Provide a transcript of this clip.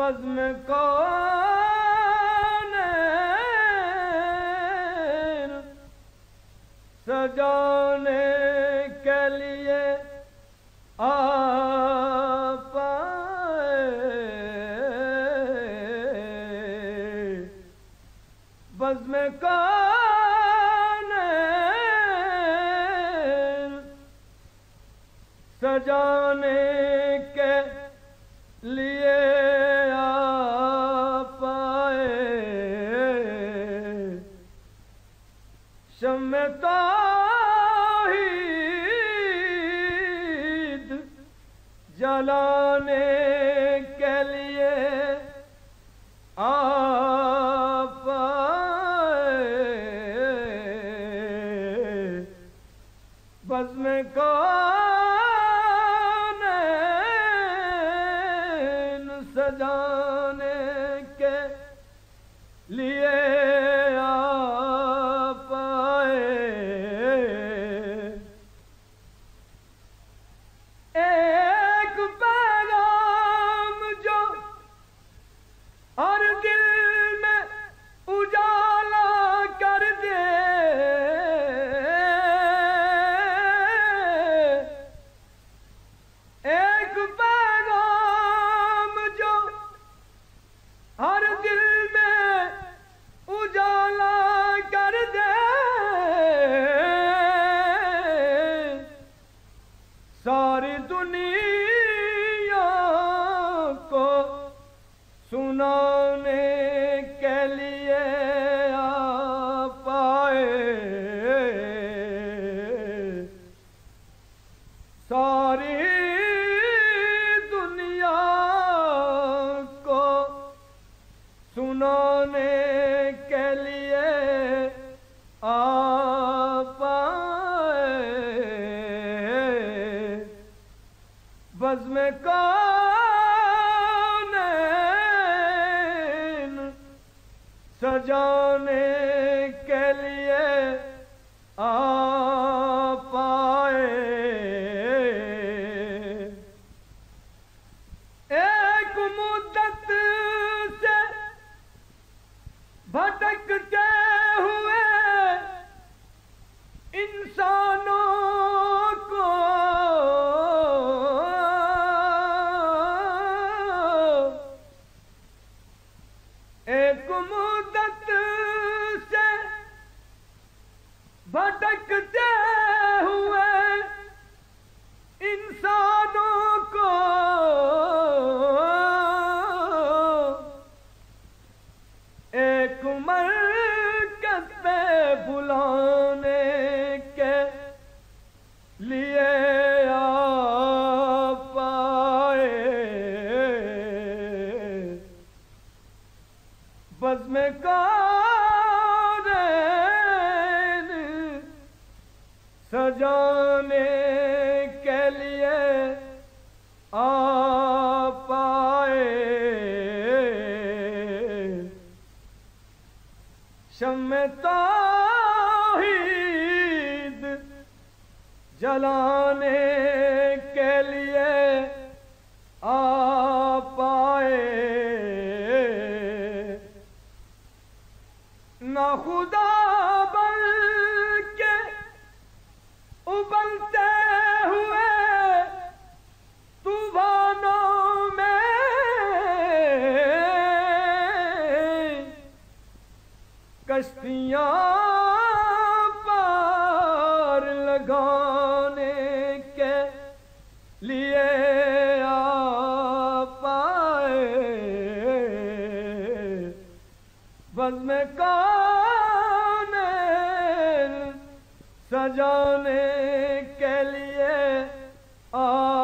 بزم کون سجانے کے لیے آپ آئے، بزم کون سجانے کے لیے آپ آئے، شمع توحید جلانے کے لیے آپ آئے، بزم کون سجانے کے لیے آپ آئے، ایک پیغام جو ہر دل میں اجالا کر دے، ایک پیغام جو ہر دل میں اجالا کر دے، ساری دنیا کو سنانے کے لیے آپ آئے، ساری دنیا کو سنانے کے لیے آپ آئے، بزم کون سجانے کے لیے آپ آئے، ایک مدت سے بھٹکتے ہوئے انسانوں کو ایک مدت سے بھٹکتے ہوئے انسانوں کو ایک مرکز پہ بلانے کے لیے آپ آئے، بزم کون سجانے کے لیے آپ آئے، شمع توحید جلانے کے لیے آپ آئے، نہ خدا بلکہ ابلتے ہوئے طوفانوں میں کشتیاں پار لگانے کے لیے آپ آئے، بزم کون سجانے کے لیے آپ